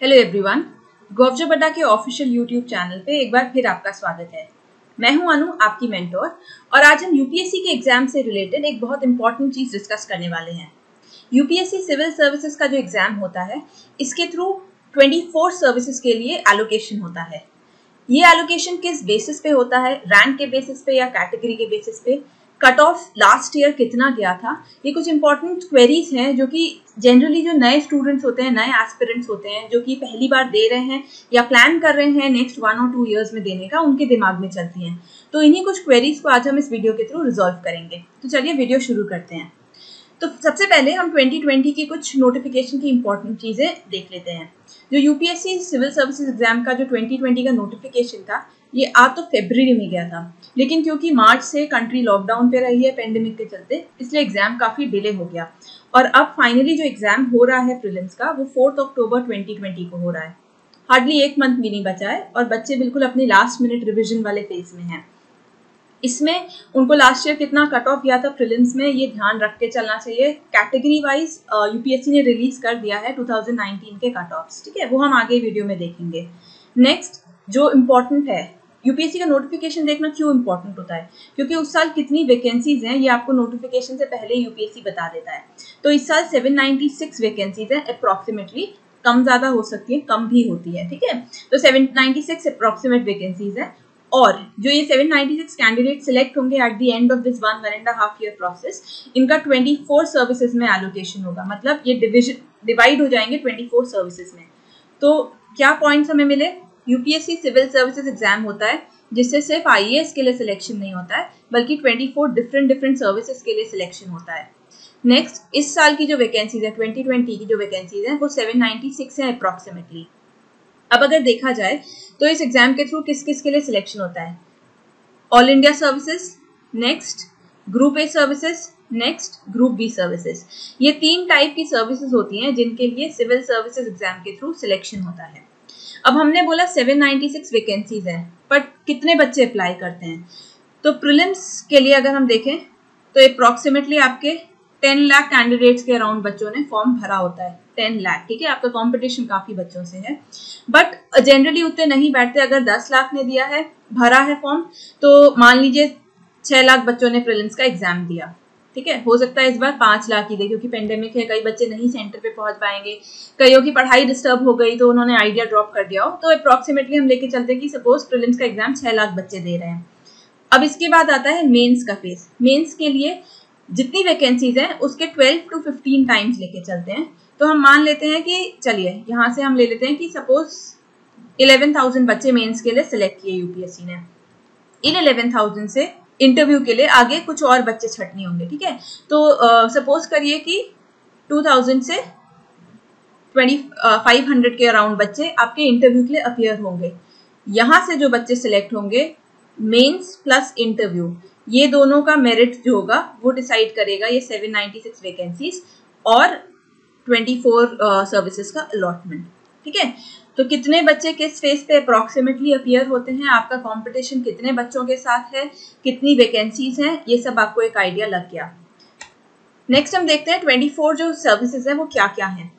Hello everyone, गौरव बड्डा के official YouTube channel पे एक बार फिर आपका स्वागत है। मैं हूं अनु, आपकी मेंटोर, और आज हम यूपीएससी के एग्जाम से रिलेटेड एक बहुत इंपॉर्टेंट चीज डिस्कस करने वाले हैं। यूपीएससी सिविल सर्विसेज का जो एग्जाम होता है, इसके थ्रू 24 सर्विसेज के लिए एलोकेशन होता है। ये एलोकेशन किस बेसिस पे होता है? रैंक के बेसिस पे या कैटेगरी के बेसिस पे? कट ऑफ लास्ट ईयर कितना गया था? ये कुछ इंपॉर्टेंट क्वेरीज हैं जो कि जनरली जो नए स्टूडेंट्स होते हैं, नए एस्पिरेंट्स होते हैं, जो कि पहली बार दे रहे हैं या प्लान कर रहे हैं नेक्स्ट 1 और 2 ईयर्स में देने का, उनके दिमाग में चलती हैं। तो इन्हीं कुछ क्वेरीज को आज हम इस वीडियो के थ्रू रिजॉल्व करेंगे। तो चलिए वीडियो शुरू करते हैं। तो सबसे पहले हम 2020 की कुछ नोटिफिकेशन की इंपॉर्टेंट चीजें देख लेते हैं। जो यूपीएससी सिविल सर्विसेज एग्जाम का जो 2020 का नोटिफिकेशन था, ये आ तो फरवरी में गया था, लेकिन क्योंकि मार्च से कंट्री लॉकडाउन पे रही है पेंडेमिक के चलते, इसलिए एग्जाम काफी डिले हो गया। और अब फाइनली जो एग्जाम हो रहा है प्रीलिम्स का, वो 4 अक्टूबर 2020 को हो रहा है। हार्डली एक मंथ भी नहीं बचा है और बच्चे बिल्कुल अपने लास्ट मिनट रिविजन वाले फेज में हैं। इसमें उनको लास्ट ईयर कितना कट ऑफ गया था प्रीलिम्स में, ये ध्यान रख के चलना चाहिए। कैटेगरी वाइज यूपीएससी ने रिलीज कर दिया है 2019 के कट ऑफ्स, ठीक है, वो हम आगे वीडियो में देखेंगे। नेक्स्ट जो इम्पोर्टेंट है, यूपीएससी का नोटिफिकेशन देखना क्यों इम्पोर्टेंट होता है? क्योंकि उस साल कितनी वैकेंसीज हैं ये आपको नोटिफिकेशन से पहले यूपीएससी बता देता है। तो इस साल 796 वैकेंसीज हैं अप्रोक्सीमेटली, कम ज्यादा हो सकती है, कम भी होती है, ठीक है। तो 796 अप्रोक्सीमेट वैकेंसीज है, और जो ये 796 कैंडिडेट सिलेक्ट होंगे at the end of this 1.5 year process, इनका 24 सर्विसेज में एलोकेशन होगा। मतलब ये डिवाइड हो जाएंगे 24 सर्विसेज में। तो क्या पॉइंट्स हमें मिले? यूपीएससी सिविल सर्विसेज एग्जाम होता है जिससे सिर्फ आईएएस के लिए सिलेक्शन नहीं होता है, बल्कि 24 डिफरेंट सर्विसेज के लिए सिलेक्शन होता है। नेक्स्ट, इस साल की जो वैकेंसीज है, 2020 की जो वैकेंसीज है, वो 796 है अप्रोक्सीमेटली। अब अगर देखा जाए तो इस एग्जाम के थ्रू किस किस के लिए सिलेक्शन होता है? All India services, next group A services, next group B services. ये 3 टाइप की सर्विसेज होती हैं जिनके लिए सिविल सर्विसेज एग्जाम के थ्रू सिलेक्शन होता है। अब हमने बोला 796 वैकेंसीज हैं, बट कितने बच्चे अप्लाई करते हैं? तो प्रीलिम्स के लिए अगर हम देखें तो अप्रोक्सीमेटली आपके 10 लाख कैंडिडेट्स के अराउंड बच्चों ने फॉर्म भरा होता है। 10 लाख, ठीक है, आपका कंपटीशन काफी बच्चों से है, बट जनरली उतने नहीं बैठते। अगर 10 लाख ने दिया है, भरा है फॉर्म, तो मान लीजिए 6 लाख बच्चों ने प्रीलिम्स का एग्जाम दिया, ठीक है। हो सकता है इस बार 5 लाख ही दे, क्योंकि पेंडेमिक है, कई बच्चे नहीं सेंटर पे पहुंच पाएंगे, कईयों की पढ़ाई डिस्टर्ब हो गई तो उन्होंने आइडिया ड्रॉप कर दिया हो। तो अप्रोक्सीमेटली हम लेके चलते हैं कि सपोज प्रीलिम्स का एग्जाम 6 लाख बच्चे दे रहे हैं। अब इसके बाद आता है मेंस का फेज। मेंस के लिए जितनी वैकेंसीज हैं उसके 12 to 15 टाइम्स लेके चलते हैं। तो हम मान लेते हैं कि, चलिए यहाँ से हम ले लेते हैं कि सपोज 11,000 बच्चे मेंस के लिए सिलेक्ट किए यूपीएससी ने। इन 11,000 से इंटरव्यू के लिए आगे कुछ और बच्चे छटने होंगे, ठीक है। तो सपोज करिए कि 2000 से 2500 के अराउंड बच्चे आपके इंटरव्यू के लिए अपीयर होंगे। यहाँ से जो बच्चे सिलेक्ट होंगे, मेंस प्लस इंटरव्यू, ये दोनों का मेरिट जो होगा वो डिसाइड करेगा ये 796 वैकेंसीज और 24 सर्विसेज का अलॉटमेंट, ठीक है। तो कितने बच्चे किस फेज पे अप्रोक्सीमेटली अपीयर होते हैं, आपका कंपटीशन कितने बच्चों के साथ है, कितनी वैकेंसीज हैं, ये सब आपको एक आइडिया लग गया। नेक्स्ट हम देखते हैं 24 जो सर्विसेज है वो क्या क्या है।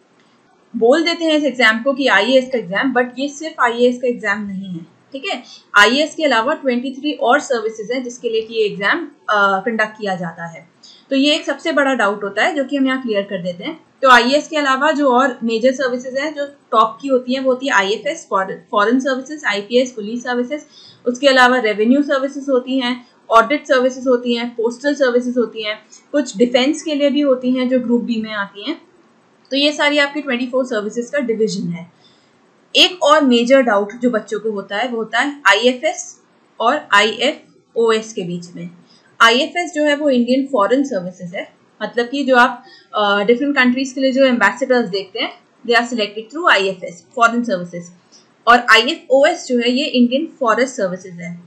बोल देते हैं इस एग्जाम को कि आईएएस का एग्जाम, बट ये सिर्फ आईएएस का एग्जाम नहीं है, ठीक है। आईएएस के अलावा 23 और सर्विसेज हैं जिसके लिए ये एग्जाम कंडक्ट किया जाता है। तो ये एक सबसे बड़ा डाउट होता है जो कि हम यहाँ क्लियर कर देते हैं। तो आईएएस के अलावा जो और मेजर सर्विसेज हैं जो टॉप की होती हैं, वो होती है IFS, foreign services, IPS, police services. उसके अलावा रेवेन्यू सर्विसेज होती हैं, ऑडिट सर्विसेज होती हैं, पोस्टल सर्विसेज होती हैं, कुछ डिफेंस के लिए भी होती हैं जो ग्रुप बी में आती हैं। तो ये सारी आपकी 24 सर्विसेज का डिवीजन है। एक और मेजर डाउट जो बच्चों को होता है वो होता है आईएफएस और आईएफओएस के बीच में। आईएफएस जो है वो इंडियन फॉरेन सर्विसेज है, मतलब कि जो आप डिफरेंट कंट्रीज के लिए जो एम्बेसडर्स देखते हैं, they are selected through IFS, foreign services. और आईएफओएस जो है ये इंडियन फॉरेस्ट सर्विसेज है।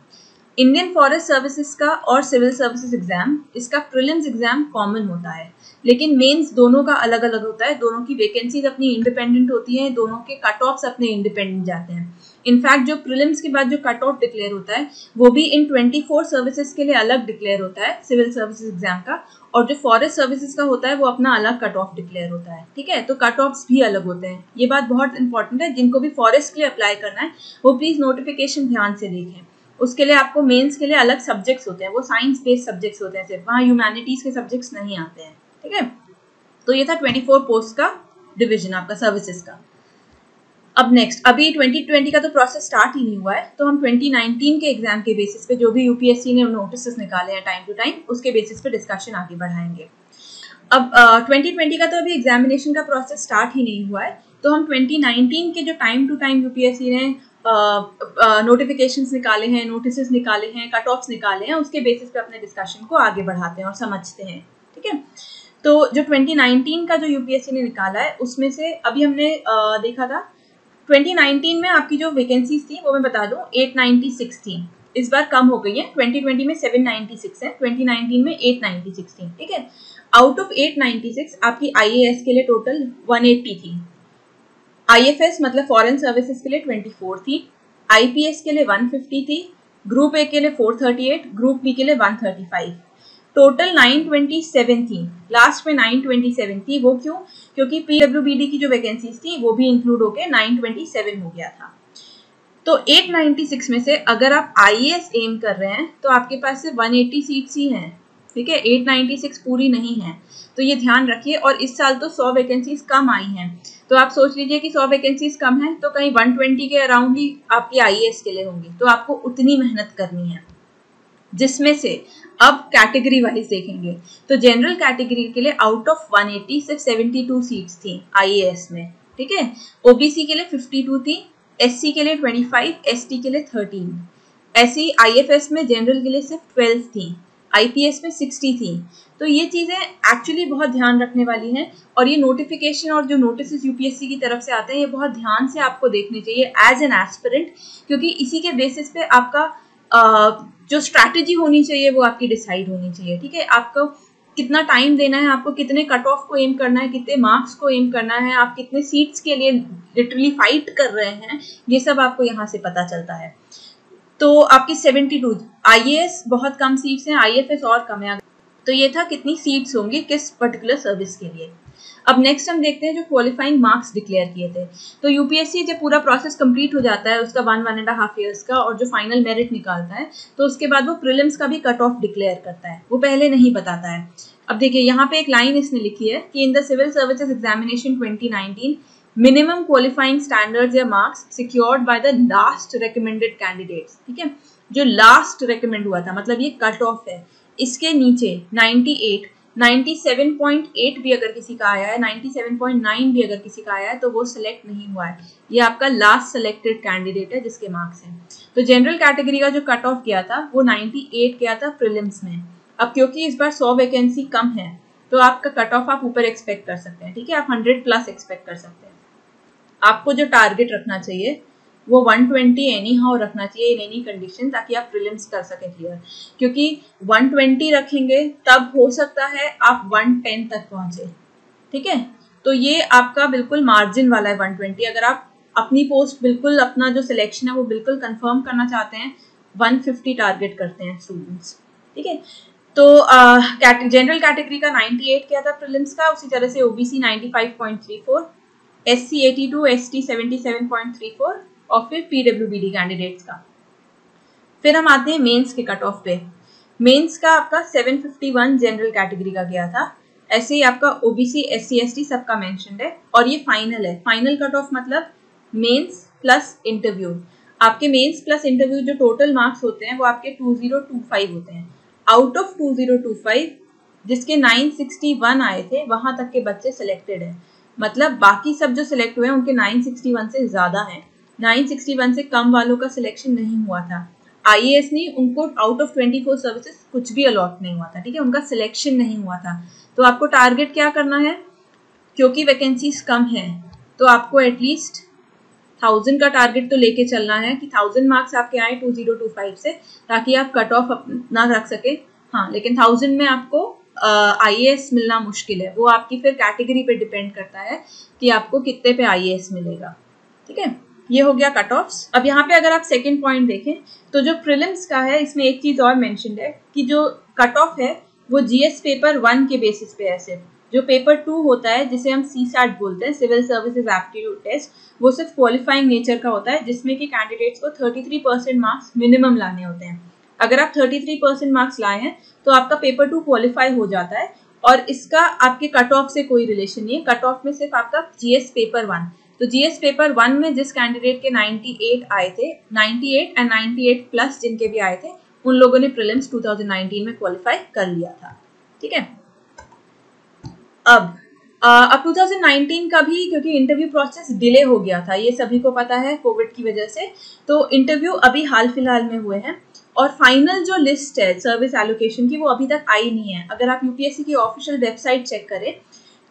इंडियन फॉरेस्ट सर्विसेज का और सिविल सर्विसेज एग्जाम, इसका प्रीलिम्स एग्जाम कॉमन होता है, लेकिन मेंस दोनों का अलग अलग होता है, दोनों की वैकेंसीज अपनी इंडिपेंडेंट होती हैं, दोनों के कट ऑफ्स अपने इंडिपेंडेंट जाते हैं। इनफैक्ट जो प्रीलिम्स के बाद जो कट ऑफ डिक्लेयर होता है वो भी इन 24 सर्विसेज के लिए अलग डिक्लेयर होता है सिविल सर्विसेज एग्जाम का, और जो फॉरेस्ट सर्विसेज का होता है वो अपना अलग कट ऑफ डिक्लेयर होता है। ठीक है, तो कट ऑफ्स भी अलग होते हैं, ये बात बहुत इंपॉर्टेंट है। जिनको भी फॉरेस्ट के लिए अप्लाई करना है वो प्लीज नोटिफिकेशन ध्यान से देखें। उसके लिए आपको मेंस के लिए अलग सब्जेक्ट्स होते हैं, वो साइंस बेस्ड सब्जेक्ट्स होते हैं, सिर्फ वहाँ ह्यूमैनिटीज के सब्जेक्ट्स नहीं आते हैं। ठीक है, तो ये था 24 पोस्ट का डिवीजन आपका सर्विसेज का। अब नेक्स्ट, अभी 2020 का तो प्रोसेस स्टार्ट ही नहीं हुआ है, तो हम 2019 के एग्जाम के बेसिस पे जो भी यूपीएससी ने नोटिस निकाले हैं टाइम टू टाइम, उसके बेसिस पे डिस्कशन आगे बढ़ाएंगे। अब 2020 का तो अभी एग्जामिनेशन का प्रोसेस स्टार्ट ही नहीं हुआ है, तो हम 2019 के जो टाइम टू टाइम यूपीएससी ने नोटिफिकेशंस निकाले हैं, नोटिस निकाले हैं, कट ऑफ्स निकाले हैं, उसके बेसिस पे अपने डिस्कशन को आगे बढ़ाते हैं और समझते हैं। ठीक है, तो जो 2019 का जो यूपीएससी ने निकाला है उसमें से अभी हमने देखा था 2019 में आपकी जो वैकेंसीज थी वो मैं बता दूं 896 थी, इस बार कम हो गई है, 2020 में 796 है, 2019 में 896 थी। ठीक है, आउट ऑफ 896 आपकी आईएएस के लिए टोटल 180 थी, आईएफएस मतलब फॉरेन सर्विसेज के लिए 24 थी, आईपीएस के लिए 150 थी, ग्रुप ए के लिए 438, ग्रुप बी के लिए 135, टोटल 927 थी। लास्ट में 927 थी, वो क्यों? क्योंकि पीडब्ल्यूबीडी की जो वैकेंसीज थी वो भी इंक्लूड होके 927 हो गया था। तो 896 में से अगर आप आईएएस एम कर रहे हैं तो आपके पास सिर्फ 180 सीट्स ही हैं। ठीक है, 896 पूरी नहीं है, तो ये ध्यान रखिए। और इस साल तो 100 वैकेंसीज कम आई हैं, तो आप सोच लीजिए कि 100 वैकेंसीज कम है तो कहीं 120 के अराउंड ही आपकी आईएएस के लिए होंगी, तो आपको उतनी मेहनत करनी है। जिसमें से अब कैटेगरी वाइज देखेंगे तो जनरल कैटेगरी के लिए आउट ऑफ 180 सिर्फ 72 सीट्स थी आईएएस में। ठीक है, ओबीसी के लिए 52 थी, एससी के लिए 25, एसटी के लिए 13, ऐसी आईएफएस में जनरल के लिए सिर्फ 12 थी, आईपीएस में 60 थी। तो ये चीजें एक्चुअली बहुत ध्यान रखने वाली हैं, और ये नोटिफिकेशन और जो नोटिस यूपीएससी की तरफ से आते हैं ये बहुत ध्यान से आपको देखने चाहिए एज एन एस्पिरेंट, क्योंकि इसी के बेसिस पे आपका जो स्ट्रैटेजी होनी चाहिए वो आपकी डिसाइड होनी चाहिए। ठीक है, आपको कितना टाइम देना है, आपको कितने कट ऑफ को एम करना है, कितने मार्क्स को एम करना है, आप कितने सीट्स के लिए लिटरली फाइट कर रहे हैं, ये सब आपको यहाँ से पता चलता है। तो आपकी 72 आईएएस बहुत कम सीट्स हैं, आईएफएस और कम है। तो ये था कितनी सीट्स होंगी किस पर्टिकुलर सर्विस के लिए। अब नेक्स्ट हम देखते हैं जो क्वालिफाइंग मार्क्स डिक्लेयर किए थे। तो यूपीएससी जब पूरा प्रोसेस कंप्लीट हो जाता है उसका 1.5 ईयर्स का, और जो फाइनल मेरिट निकालता है तो उसके बाद वो प्रीलिम्स का भी कट ऑफ डिक्लेयर करता है, वो पहले नहीं बताता है। अब देखिए यहाँ पे एक लाइन इसने लिखी है कि in the civil services examination 2019 minimum qualifying standards या marks secured by the last recommended candidates. ठीक है, जो लास्ट रिकमेंड हुआ था मतलब ये कट ऑफ है, इसके नीचे 98, 97.8 भी अगर किसी का आया है, 97.9 भी अगर किसी का आया है तो वो सिलेक्ट नहीं हुआ है, ये आपका लास्ट सिलेक्टेड कैंडिडेट है जिसके मार्क्स हैं। तो जनरल कैटेगरी का जो कट ऑफ किया था वो 98 गया था प्रीलिम्स में। अब क्योंकि इस बार 100 वैकेंसी कम है तो आपका कट ऑफ आप ऊपर एक्सपेक्ट कर सकते हैं। ठीक है, आप 100+ एक्सपेक्ट कर सकते हैं। आपको जो टारगेट रखना चाहिए वो 120 एनी हाउ रखना चाहिए इन एनी कंडीशन, ताकि आप प्रीलिम्स कर सकें क्लियर। क्योंकि 120 रखेंगे तब हो सकता है आप 110 तक पहुंचे। ठीक है, तो ये आपका बिल्कुल मार्जिन वाला है 120। अगर आप अपनी पोस्ट बिल्कुल अपना जो सिलेक्शन है वो बिल्कुल कंफर्म करना चाहते हैं 150 टारगेट करते हैं स्टूडेंट्स। ठीक है, तो जनरल कैटेगरी का 98 किया था प्रीलिम्स का, उसी तरह से ओबीसी 95.34, एससी 82, एसटी 77.34 और फिर पीडब्ल्यूबीडी कैंडिडेट्स का। फिर हम आते हैं मेंस के कट ऑफ पे। मेंस का आपका 751 जनरल कैटेगरी का गया था, ऐसे ही आपका ओबीसी एससी एसटी सबका मेंशन्ड है, और ये फाइनल है। फाइनल कट ऑफ मतलब मेंस प्लस इंटरव्यू। आपके मेंस प्लस इंटरव्यू जो टोटल मार्क्स होते हैं वो आपके 2025 होते हैं। आउट ऑफ 2025 जिसके 961 आए थे वहां तक के बच्चे सिलेक्टेड हैं, मतलब बाकी सब जो सिलेक्ट हुए हैं उनके 961 से ज्यादा हैं। 961 से कम वालों का सिलेक्शन नहीं हुआ था। आईएएस नहीं, उनको आउट ऑफ 24 सर्विसेज कुछ भी अलॉट नहीं हुआ था। ठीक है, उनका सिलेक्शन नहीं हुआ था। तो आपको टारगेट क्या करना है, क्योंकि वैकेंसीज कम है तो आपको एटलीस्ट 1000 का टारगेट तो लेके चलना है कि 1000 मार्क्स आपके आए 2025 से, ताकि आप कट ऑफ ना रख सके। हाँ, लेकिन 1000 में आपको IAS मिलना मुश्किल है। वो आपकी फिर कैटेगरी पे डिपेंड करता है कि आपको कितने पे IAS मिलेगा। ठीक है, ये हो गया कट ऑफ्स। अब यहाँ पे अगर आप सेकंड पॉइंट देखें तो जो प्रीलिम्स का है, इसमें एक चीज और मेंशन्ड है कि जो कट ऑफ है वो GS पेपर 1 के बेसिस पे है सिर्फ। जो पेपर 2 होता है जिसे हम CSAT बोलते हैं, सिविल सर्विसेज एप्टीट्यूड टेस्ट, वो सिर्फ क्वालिफाइंग नेचर का होता है, जिसमें कि कैंडिडेट्स को 33% मार्क्स मिनिमम लाने होते हैं। अगर आप 33% मार्क्स लाए हैं तो आपका पेपर 2 क्वालिफाई हो जाता है और इसका आपके कट ऑफ से कोई रिलेशन नहीं है। कट ऑफ में सिर्फ आपका GS पेपर 1, तो GS पेपर 1 में जिस कैंडिडेट के 98 आए थे, 98 एंड 98 प्लस जिनके भी आए थे, उन लोगों ने प्रीलिम्स 2019 में क्वालिफाई कर लिया था। ठीक है, अब 2019 का भी, क्योंकि इंटरव्यू प्रोसेस डिले हो गया था, ये सभी को पता है कोविड की वजह से, तो इंटरव्यू अभी हाल फिलहाल में हुए हैं और फाइनल जो लिस्ट है सर्विस एलोकेशन की वो अभी तक आई नहीं है। अगर आप UPSC की ऑफिशियल वेबसाइट चेक करें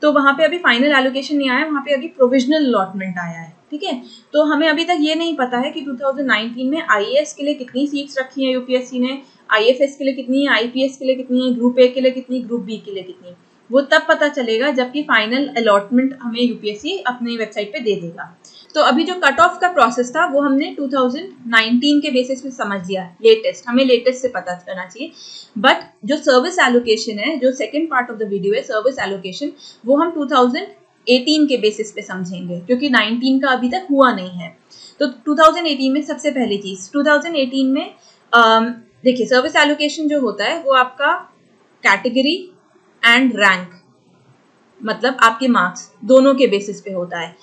तो वहाँ पे अभी फाइनल एलोकेशन नहीं आया, वहाँ पे अभी प्रोविजनल अलॉटमेंट आया है। ठीक है, तो हमें अभी तक ये नहीं पता है कि 2019 में IAS के लिए कितनी सीट्स रखी है UPSC ने, IFS के लिए कितनी है, IPS के लिए कितनी है, ग्रुप A के लिए कितनी, ग्रुप B के लिए कितनी, वो तब पता चलेगा जबकि फाइनल अलॉटमेंट हमें UPSC अपनी वेबसाइट पे दे देगा। तो अभी जो कट ऑफ का प्रोसेस था वो हमने 2019 के बेसिस पे समझ लिया, लेटेस्ट, हमें लेटेस्ट से पता करना चाहिए। बट जो सर्विस एलोकेशन है, जो second part of the video है सर्विस एलोकेशन, वो हम 2018 के बेसिस पे समझेंगे, क्योंकि 19 का अभी तक हुआ नहीं है। तो 2018 में सबसे पहली चीज, 2018 में देखिए सर्विस एलोकेशन जो होता है वो आपका कैटेगरी एंड रैंक, मतलब आपके मार्क्स दोनों के बेसिस पे होता है।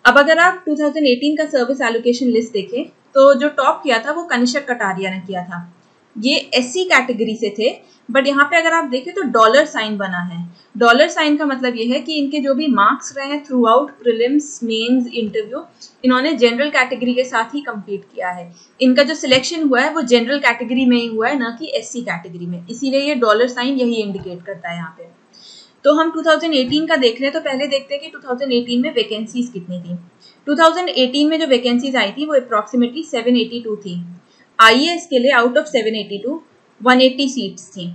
अब अगर आप 2018 का सर्विस एलोकेशन लिस्ट देखें तो जो टॉप किया था वो कनिष्क कटारिया ने किया था। ये SC कैटेगरी से थे, बट यहाँ पे अगर आप देखें तो डॉलर साइन बना है। डॉलर साइन का मतलब ये है कि इनके जो भी मार्क्स रहे हैं throughout prelims, mains, interview, इन्होंने जनरल कैटेगरी के साथ ही कंप्लीट किया है। इनका जो सिलेक्शन हुआ है वो जनरल कैटेगरी में ही हुआ है, न कि SC कैटेगरी में, इसीलिए ये डॉलर साइन यही इंडिकेट करता है यहाँ पे। तो हम 2018 का देख रहे हैं, तो पहले देखते हैं कि 2018 में वैकेंसीज कितनी थी। 2018 में जो वैकेंसीज आई थी वो अप्रॉक्सीमेटली 782 थी। IAS के लिए आउट ऑफ 782 180 सीट्स थी।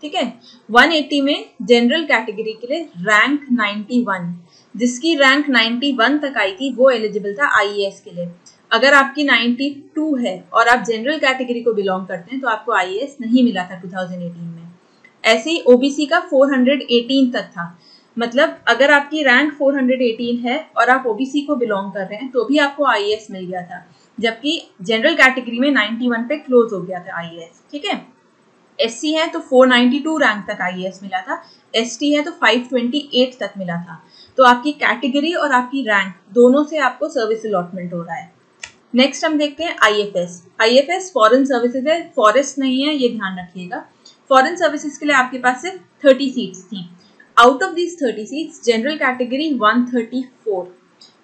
ठीक है, 180 में जनरल कैटेगरी के लिए रैंक 91, जिसकी रैंक 91 तक आई थी वो एलिजिबल था IAS के लिए। अगर आपकी 92 है और आप जनरल कैटेगरी को बिलोंग करते हैं तो आपको IAS नहीं मिला था 2018 में। ऐसे ही OBC का 418 तक था, मतलब अगर आपकी रैंक 418 है और आप OBC को बिलोंग कर रहे हैं तो भी आपको IAS मिल गया था, जबकि जनरल कैटेगरी में 91 पे क्लोज हो गया था IAS। ठीक है, SC है तो 492 रैंक तक IAS मिला था, ST है तो 528 तक मिला था। तो आपकी कैटेगरी और आपकी रैंक दोनों से आपको सर्विस अलॉटमेंट हो रहा है। नेक्स्ट हम देखते हैं IFS। IFS फॉरेन सर्विसेज है, फॉरेस्ट नहीं है, ये ध्यान रखिएगा। फॉरेन सर्विसेज के लिए आपके पास सिर्फ 30 सीट्स थी। Out of these 30 seats general category 134,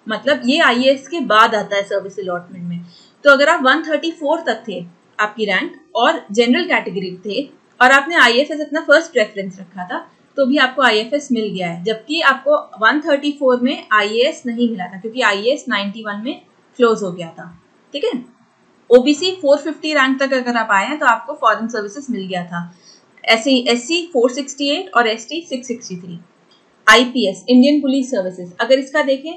मतलब ये IAS के बाद आता है सर्विस अलॉटमेंट में। तो अगर आप 134 तक थे आपकी रैंक और जनरल कैटेगरी थे और आपने IFS अपना फर्स्ट प्रेफरेंस रखा था तो भी आपको IFS मिल गया है, जबकि आपको 134 में IAS नहीं मिला था क्योंकि IAS 91 में क्लोज हो गया था। ठीक है, OBC 450 रैंक तक अगर आप आए हैं तो आपको फॉरेन सर्विसेज मिल गया था। ऐसे ही SC 468 और ST 663। IPS Indian police services, अगर इसका देखें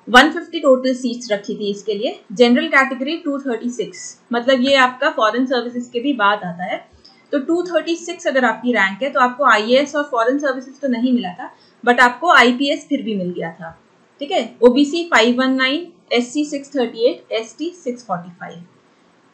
150 टोटल सीट्स रखी थी इसके लिए, जनरल कैटेगरी 236, मतलब ये आपका फॉरेन सर्विसेज के भी बाद आता है। तो 236 अगर आपकी रैंक है तो आपको IAS और फॉरेन सर्विसेज तो नहीं मिला था, बट आपको IPS फिर भी मिल गया था। ठीक है, OBC 519, SC 638, ST 645।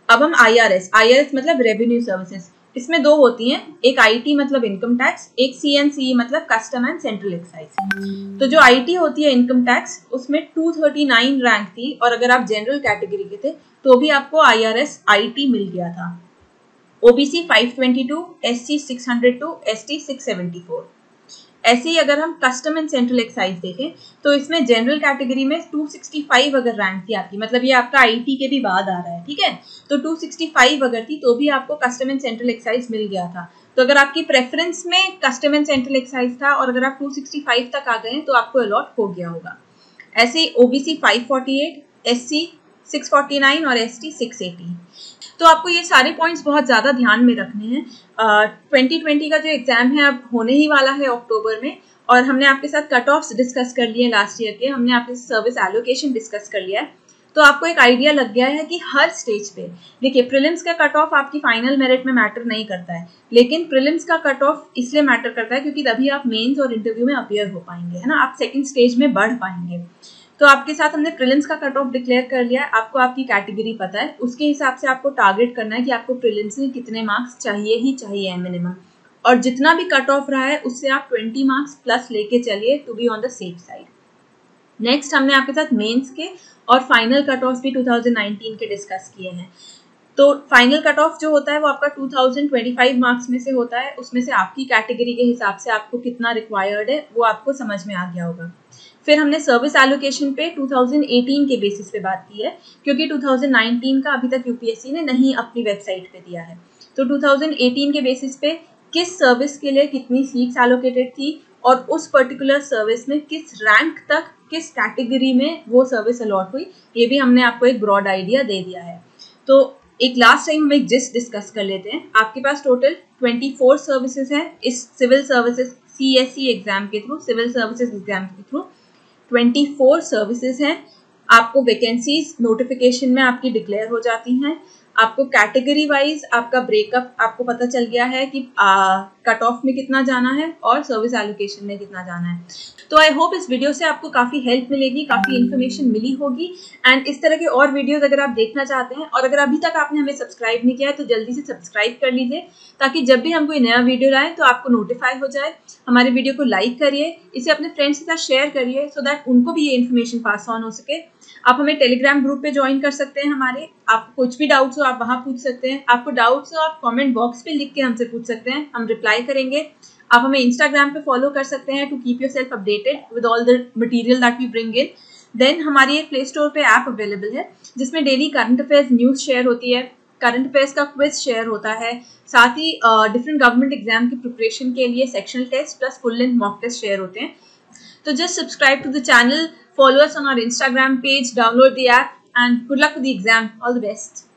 अब हम IRS मतलब रेवेन्यू सर्विसेज, इसमें दो होती हैं, एक IT मतलब इनकम टैक्स, एक CNCE मतलब कस्टम एंड सेंट्रल एक्साइज। तो जो IT होती है इनकम टैक्स, उसमें 239 रैंक थी और अगर आप जनरल कैटेगरी के थे तो भी आपको IRS IT मिल गया था। OBC 522, SC 602, ST 674। ऐसे ही अगर हम कस्टम एंड सेंट्रल एक्साइज देखें तो इसमें जनरल कैटेगरी में 265 अगर रैंक थी आपकी, मतलब ये आपका IT के भी बाद आ रहा है। ठीक है, तो 265 अगर थी तो भी आपको कस्टम एंड सेंट्रल एक्साइज मिल गया था। तो अगर आपकी प्रेफरेंस में कस्टम एंड सेंट्रल एक्साइज था और अगर आप 265 तक आ गए तो आपको अलॉट हो गया होगा। ऐसे ही OBC 548, SC 649 और ST 680। तो आपको ये सारे पॉइंट्स बहुत ज़्यादा ध्यान में रखने हैं। 2020 का जो एग्जाम है अब होने ही वाला है अक्टूबर में, और हमने आपके साथ कट ऑफ्स डिस्कस कर लिए लास्ट ईयर के, हमने आपके सर्विस एलोकेशन डिस्कस कर लिया है, तो आपको एक आइडिया लग गया है कि हर स्टेज पे देखिए प्रीलिम्स का कट ऑफ आपकी फाइनल मेरिट में मैटर नहीं करता है, लेकिन प्रीलिम्स का कट ऑफ इसलिए मैटर करता है क्योंकि तभी आप मेंस और इंटरव्यू में अपीयर हो पाएंगे, है ना, आप सेकंड स्टेज में बढ़ पाएंगे। तो आपके साथ हमने प्रीलिम्स का कट ऑफ डिक्लेयर कर लिया है, आपको आपकी कैटेगरी पता है, उसके हिसाब से आपको टारगेट करना है कि आपको प्रीलिम्स में कितने मार्क्स चाहिए ही चाहिए मिनिमम, और जितना भी कट ऑफ रहा है उससे आप 20 मार्क्स प्लस लेके चलिए to be on the safe side. Next हमने आपके साथ मेंस के और फाइनल कट ऑफ भी 2019 के डिस्कस किए हैं। तो फाइनल कट ऑफ जो होता है वो आपका 2025 मार्क्स में से होता है, उसमें से आपकी कैटेगरी के हिसाब से आपको कितना रिक्वायर्ड है वो आपको समझ में आ गया होगा। फिर हमने सर्विस एलोकेशन पे 2018 के बेसिस पे बात की है, क्योंकि 2019 का अभी तक यूपीएससी ने नहीं अपनी वेबसाइट पे दिया है। तो 2018 के बेसिस पे किस सर्विस के लिए कितनी सीट्स एलोकेटेड थी और उस पर्टिकुलर सर्विस में किस रैंक तक किस कैटेगरी में वो सर्विस अलॉट हुई, ये भी हमने आपको एक ब्रॉड आइडिया दे दिया है। तो एक लास्ट टाइम हम एक जिस्ट डिस्कस कर लेते हैं। आपके पास टोटल 24 सर्विसेज हैं इस सिविल सर्विसेज CSE एग्जाम के थ्रू, सिविल सर्विसेज एग्जाम के थ्रू 24 सर्विसेज हैं। आपको वैकेंसीज नोटिफिकेशन में आपकी डिक्लेयर हो जाती हैं, आपको कैटेगरी वाइज आपका ब्रेकअप आपको पता चल गया है कि कट ऑफ में कितना जाना है और सर्विस एलोकेशन में कितना जाना है। तो आई होप इस वीडियो से आपको काफ़ी हेल्प मिलेगी, काफ़ी इन्फॉर्मेशन मिली होगी। एंड इस तरह के और वीडियोस अगर आप देखना चाहते हैं और अगर अभी तक आपने हमें सब्सक्राइब नहीं किया है तो जल्दी से सब्सक्राइब कर लीजिए, ताकि जब भी हम कोई नया वीडियो लाएं तो आपको नोटिफाई हो जाए। हमारे वीडियो को लाइक करिए, इसे अपने फ्रेंड्स के साथ शेयर करिए सो दैट उनको भी ये इन्फॉर्मेशन पास ऑन हो सके। आप हमें टेलीग्राम ग्रुप पे ज्वाइन कर सकते हैं हमारे, आपको कुछ भी डाउट्स हो आप वहाँ पूछ सकते हैं, आपको डाउट्स हो आप कमेंट बॉक्स पे लिख के हमसे पूछ सकते हैं, हम रिप्लाई करेंगे। आप हमें इंस्टाग्राम पे फॉलो कर सकते हैं to keep yourself updated with all the material that we bring in. Then हमारी एक प्ले स्टोर पे ऐप अवेलेबल है जिसमें daily current affairs news share होती है, करंट अफेयर्स का क्विज शेयर होता है, साथ ही डिफरेंट गवर्नमेंट एग्जाम की प्रिपरेशन के लिए sectional test plus full length mock test share होते हैं। So just subscribe to the channel, follow us on our Instagram page, download the app, and good luck with the exam. All the best.